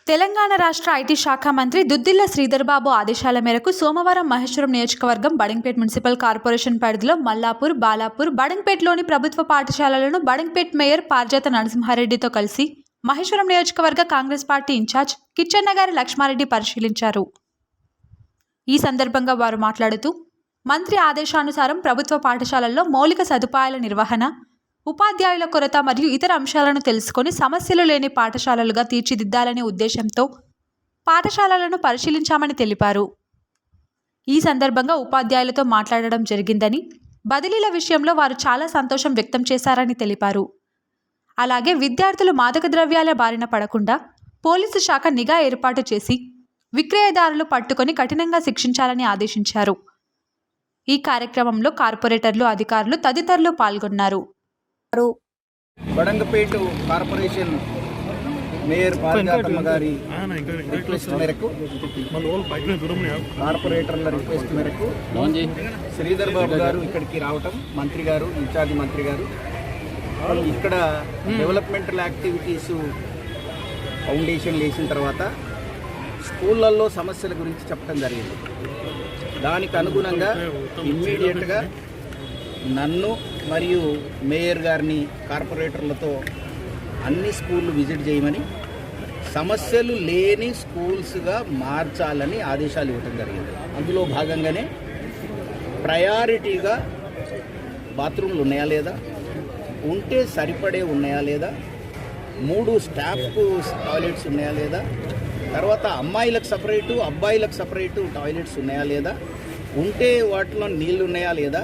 తెలంగాణ రాష్ట్ర ఐటీ శాఖ మంత్రి దుద్దిళ్ల శ్రీధర్ బాబు ఆదేశాల మేరకు సోమవారం మహేశ్వరం నియోజకవర్గం బడంగ్పేట్ మున్సిపల్ కార్పొరేషన్ పరిధిలో మల్లాపూర్, బాలాపూర్, బడంగ్పేట్లోని ప్రభుత్వ పాఠశాలలను బడంగ్పేట్ మేయర్ పార్జాత నరసింహారెడ్డితో కలిసి మహేశ్వరం నియోజకవర్గ కాంగ్రెస్ పార్టీ ఇన్ఛార్జ్ కిచ్చన్నగారి లక్ష్మారెడ్డి పరిశీలించారు. ఈ సందర్భంగా వారు మాట్లాడుతూ, మంత్రి ఆదేశానుసారం ప్రభుత్వ పాఠశాలల్లో మౌలిక సదుపాయాల నిర్వహణ, ఉపాధ్యాయుల కొరత మరియు ఇతర అంశాలను తెలుసుకొని సమస్యలు లేని పాఠశాలలుగా తీర్చిదిద్దాలనే ఉద్దేశంతో పాఠశాలలను పరిశీలించామని తెలిపారు. ఈ సందర్భంగా ఉపాధ్యాయులతో మాట్లాడడం జరిగిందని, బదిలీల విషయంలో వారు చాలా సంతోషం వ్యక్తం చేశారని తెలిపారు. అలాగే విద్యార్థులు మాదక ద్రవ్యాల బారిన పడకుండా పోలీసు శాఖ నిఘా ఏర్పాటు చేసి విక్రయదారులు పట్టుకొని కఠినంగా శిక్షించాలని ఆదేశించారు. ఈ కార్యక్రమంలో కార్పొరేటర్లు, అధికారులు తదితరులు పాల్గొన్నారు. బడంగపేట కార్పొరేషన్ మేయర్ పార్జాతమ్మ గారి రిక్వెస్ట్ మేరకు, కార్పొరేటర్ల రిక్వెస్ట్ మేరకు శ్రీధర్ బాబు గారు ఇక్కడికి రావటం, మంత్రి గారు, ఇన్ఛార్జ్ మంత్రి గారు ఇక్కడ డెవలప్మెంటల్ యాక్టివిటీస్ ఫౌండేషన్ వేసిన తర్వాత స్కూళ్ళల్లో సమస్యల గురించి చెప్పడం జరిగింది. దానికి అనుగుణంగా ఇమ్మీడియట్గా నన్ను మరియు మేయర్ గారిని కార్పొరేటర్లతో అన్ని స్కూళ్ళు విజిట్ చేయమని, సమస్యలు లేని స్కూల్స్గా మార్చాలని ఆదేశాలు ఇవ్వడం జరిగింది. అందులో భాగంగానే ప్రయారిటీగా బాత్రూమ్లు ఉన్నాయా లేదా, ఉంటే సరిపడే ఉన్నాయా లేదా, 3 స్టాఫ్ టాయిలెట్స్ ఉన్నాయా లేదా, తర్వాత అమ్మాయిలకు సపరేటు, అబ్బాయిలకు సపరేటు టాయిలెట్స్ ఉన్నాయా లేదా, ఉంటే వాటిలో నీళ్ళు ఉన్నాయా లేదా,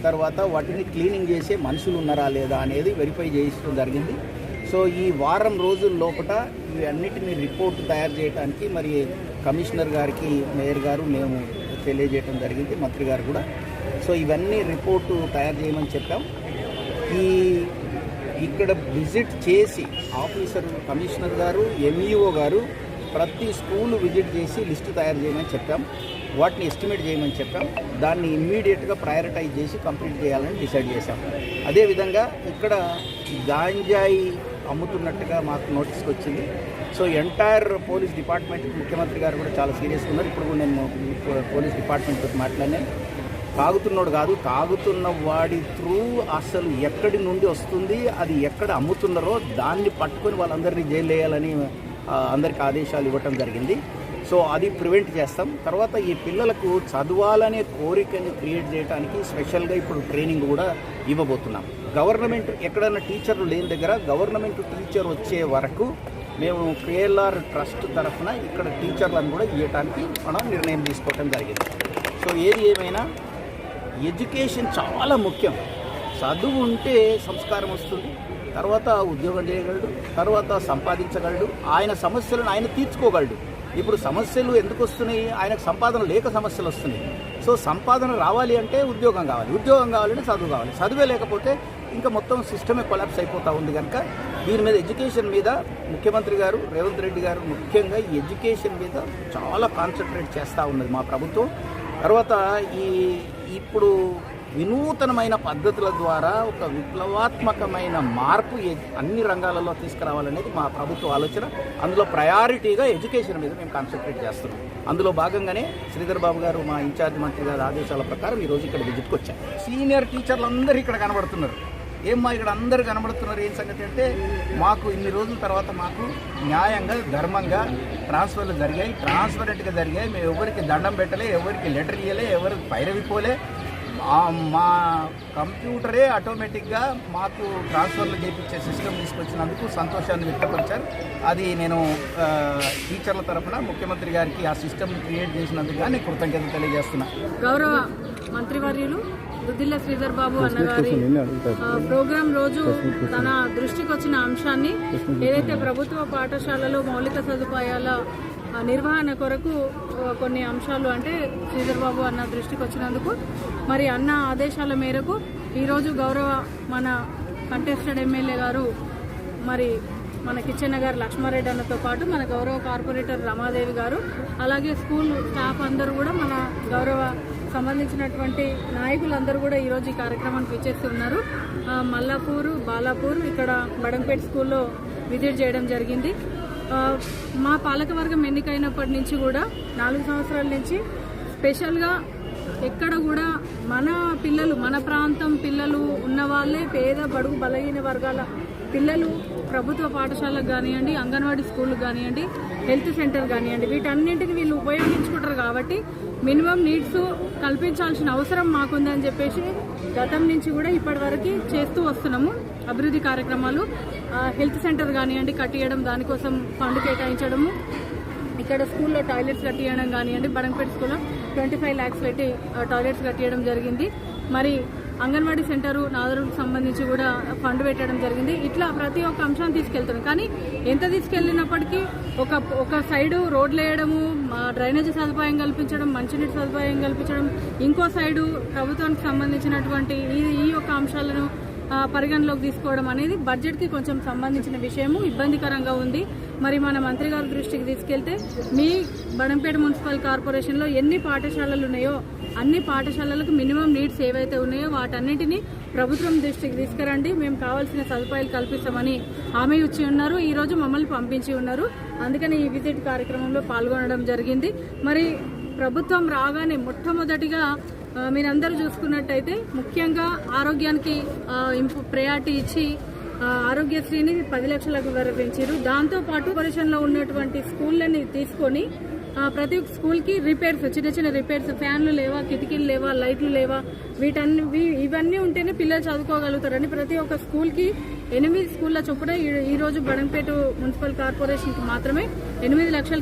తర్వాత వాటిని క్లీనింగ్ చేసే మనుషులు ఉన్నారా లేదా అనేది వెరిఫై చేయించడం జరిగింది. సో ఈ వారం రోజుల లోపల ఇవన్నిటిని రిపోర్ట్ తయారు చేయడానికి మరి కమిషనర్ గారికి, మేయర్ గారు మేము తెలియజేయడం జరిగింది, మంత్రి గారు కూడా. సో ఇవన్నీ రిపోర్టు తయారు చేయమని చెప్పాం. ఇక్కడ విజిట్ చేసి ఆఫీసర్, కమిషనర్ గారు, ఎంఈఓ గారు ప్రతి స్కూల్ విజిట్ చేసి లిస్టు తయారు చేయమని చెప్పాం. వాటిని ఎస్టిమేట్ చేయమని చెప్పాం. దాన్ని ఇమ్మీడియట్గా ప్రయారిటైజ్ చేసి కంప్లీట్ చేయాలని డిసైడ్ చేశాం. అదేవిధంగా ఇక్కడ గాంజాయి అమ్ముతున్నట్టుగా మాకు నోటీస్కి వచ్చింది. సో ఎంటైర్ పోలీస్ డిపార్ట్మెంట్, ముఖ్యమంత్రి గారు కూడా చాలా సీరియస్గా ఉన్నారు. ఇప్పుడు నేను పోలీస్ డిపార్ట్మెంట్తో మాట్లాడినాను. తాగుతున్నాడు కాదు, తాగుతున్న వాడి త్రూ అసలు ఎక్కడి నుండి వస్తుంది, అది ఎక్కడ అమ్ముతున్నారో దాన్ని పట్టుకొని వాళ్ళందరినీ జైలు వేయాలని అందరికీ ఆదేశాలు ఇవ్వటం జరిగింది. సో అది ప్రివెంట్ చేస్తాం. తర్వాత ఈ పిల్లలకు చదవాలనే కోరికని క్రియేట్ చేయడానికి స్పెషల్గా ఇప్పుడు ట్రైనింగ్ కూడా ఇవ్వబోతున్నాం. గవర్నమెంట్ ఎక్కడైనా టీచర్లు లేని దగ్గర గవర్నమెంట్ టీచర్ వచ్చే వరకు మేము కేఎల్ఆర్ ట్రస్ట్ తరఫున ఇక్కడ టీచర్లను కూడా ఇవ్వడానికి మనం నిర్ణయం తీసుకోవటం జరిగింది. సో ఏది ఏమైనా ఎడ్యుకేషన్ చాలా ముఖ్యం. చదువు ఉంటే సంస్కారం వస్తుంది, తర్వాత ఉద్యోగం చేయగలడు, తర్వాత సంపాదించగలడు, ఆయన సమస్యలను ఆయన తీర్చుకోగలడు. ఇప్పుడు సమస్యలు ఎందుకు వస్తున్నాయి? ఆయనకు సంపాదన లేక సమస్యలు వస్తున్నాయి. సో సంపాదన రావాలి అంటే ఉద్యోగం కావాలి, ఉద్యోగం కావాలంటే చదువు కావాలి. చదువే లేకపోతే ఇంకా మొత్తం సిస్టమే కొలాప్స్ అయిపోతూ ఉంది. కనుక దీని మీద, ఎడ్యుకేషన్ మీద ముఖ్యమంత్రి గారు, రేవంత్ రెడ్డి గారు ముఖ్యంగా ఈ ఎడ్యుకేషన్ మీద చాలా కాన్సన్ట్రేట్ చేస్తూ ఉన్నది మా ప్రభుత్వం. తర్వాత ఇప్పుడు వినూతనమైన పద్ధతుల ద్వారా ఒక విప్లవాత్మకమైన మార్పు అన్ని రంగాలలో తీసుకురావాలనేది మా ప్రభుత్వ ఆలోచన. అందులో ప్రయారిటీగా ఎడ్యుకేషన్ మీద మేము కాన్సన్ట్రేట్ చేస్తున్నాం. అందులో భాగంగానే శ్రీధర్ బాబు గారు, మా ఇన్ఛార్జ్ మంత్రి గారి ఆదేశాల ప్రకారం ఈరోజు ఇక్కడ విజిట్కి వచ్చారు. సీనియర్ టీచర్లు అందరూ ఇక్కడ కనబడుతున్నారు. ఏమ్మా ఇక్కడ అందరు కనబడుతున్నారు, ఏం సంగతి అంటే, మాకు ఇన్ని రోజుల తర్వాత మాకు న్యాయంగా, ధర్మంగా ట్రాన్స్ఫర్లు జరిగాయి, ట్రాన్స్పరెంట్గా జరిగాయి. మేము ఎవరికి దండం పెట్టలే, ఎవరికి లెటర్ ఇవ్వలే, ఎవరికి పైరవిపోలే. మా కంప్యూటరే ఆటోమేటిక్గా మాకు ట్రాన్స్ఫర్లు చేయించే సిస్టమ్ తీసుకొచ్చినందుకు సంతోషాన్ని వ్యక్తపరిచారు. అది నేను టీచర్ల తరఫున ముఖ్యమంత్రి గారికి ఆ సిస్టమ్ క్రియేట్ చేసినందుకు నేను కృతజ్ఞతలు తెలియజేస్తున్నాను. గౌరవ మంత్రివర్యులు దుద్దిళ్ల శ్రీధర్ బాబు అన్నగారి ప్రోగ్రాం రోజు తన దృష్టికి వచ్చిన అంశాన్ని, ఏదైతే ప్రభుత్వ పాఠశాలలో మౌలిక సదుపాయాల నిర్వహణ కొరకు కొన్ని అంశాలు అంటే శ్రీధర్ బాబు అన్న దృష్టికి వచ్చినందుకు, మరి అన్న ఆదేశాల మేరకు ఈరోజు గౌరవ మన కంటెస్టెడ్ ఎమ్మెల్యే గారు, మరి మన కిచ్చన్నగారి లక్ష్మారెడ్డి అన్నతో పాటు మన గౌరవ కార్పొరేటర్ రమాదేవి గారు, అలాగే స్కూల్ స్టాఫ్ అందరూ కూడా, మన గౌరవ సంబంధించినటువంటి నాయకులందరూ కూడా ఈరోజు ఈ కార్యక్రమానికి విచ్చేస్తున్నారు. మల్లాపూర్, బాలాపూర్, ఇక్కడ బడంగ్పేట్ స్కూల్లో విజిట్ చేయడం జరిగింది. మా పాలకవర్గం ఎన్నికైనప్పటి నుంచి కూడా 4 సంవత్సరాల నుంచి స్పెషల్గా ఎక్కడ కూడా మన పిల్లలు, మన ప్రాంతం పిల్లలు ఉన్న వాళ్ళే, పేద బడుగు బలహీన వర్గాల పిల్లలు ప్రభుత్వ పాఠశాలకు కానివ్వండి, అంగన్వాడీ స్కూళ్ళకు కానివ్వండి, హెల్త్ సెంటర్ కానివ్వండి, వీటన్నింటిని వీళ్ళు ఉపయోగించుకుంటారు. కాబట్టి మినిమం నీడ్స్ కల్పించాల్సిన అవసరం మాకుందని చెప్పేసి గతం నుంచి కూడా ఇప్పటి వరకు చేస్తూ వస్తున్నాము. అభివృద్ధి కార్యక్రమాలు, హెల్త్ సెంటర్ కానివ్వండి కట్టియడం, దానికోసం ఫండ్ కేటాయించడము, ఇక్కడ స్కూల్లో టాయిలెట్స్ కట్టియడం కానివ్వండి, బడంగపేట స్కూల్లో 25 lakhs పెట్టి టాయిలెట్స్ కట్టియడం జరిగింది. మరి అంగన్వాడీ సెంటరు నాదరుకు సంబంధించి కూడా ఫండ్ పెట్టడం జరిగింది. ఇట్లా ప్రతి ఒక్క అంశాన్ని తీసుకెళ్తున్నాం. కానీ ఎంత తీసుకెళ్ళినప్పటికీ ఒక సైడు రోడ్లు వేయడము, డ్రైనేజ్ సదుపాయం కల్పించడం, మంచినీటి సదుపాయం కల్పించడం, ఇంకో సైడు ప్రభుత్వానికి సంబంధించినటువంటి ఈ యొక్క అంశాలను పరిగణలోకి తీసుకోవడం అనేది బడ్జెట్కి కొంచెం సంబంధించిన విషయము, ఇబ్బందికరంగా ఉంది. మరి మన మంత్రి గారి దృష్టికి తీసుకెళ్తే మీ బడంపేట మున్సిపల్ కార్పొరేషన్లో ఎన్ని పాఠశాలలు ఉన్నాయో అన్ని పాఠశాలలకు మినిమం నీడ్స్ ఏవైతే ఉన్నాయో వాటన్నిటిని ప్రభుత్వం దృష్టికి తీసుకురండి, మేము కావాల్సిన సదుపాయాలు కల్పిస్తామని హామీ ఇచ్చి ఉన్నారు. ఈరోజు మమ్మల్ని పంపించి ఉన్నారు. అందుకని ఈ విజిట్ కార్యక్రమంలో పాల్గొనడం జరిగింది. మరి ప్రభుత్వం రాగానే మొట్టమొదటిగా మీరందరూ చూసుకున్నట్టయితే ముఖ్యంగా ఆరోగ్యానికి ప్రయారిటీ ఇచ్చి ఆరోగ్యశ్రీని 10 లక్షలకు వరకు పెంచారు. దాంతోపాటు కార్పొరేషన్లో ఉన్నటువంటి స్కూళ్ళని తీసుకొని ప్రతి ఒక్క స్కూల్కి రిపేర్స్, చిన్న చిన్న రిపేర్స్, ఫ్యాన్లు లేవా, కిటికీలు లేవా, లైట్లు లేవా, ఇవన్నీ ఉంటేనే పిల్లలు చదువుకోగలుగుతారని ప్రతి ఒక్క స్కూల్కి 8 స్కూళ్ళ చొప్పున ఈరోజు బడంపేట మున్సిపల్ కార్పొరేషన్కి మాత్రమే 8 లక్షలు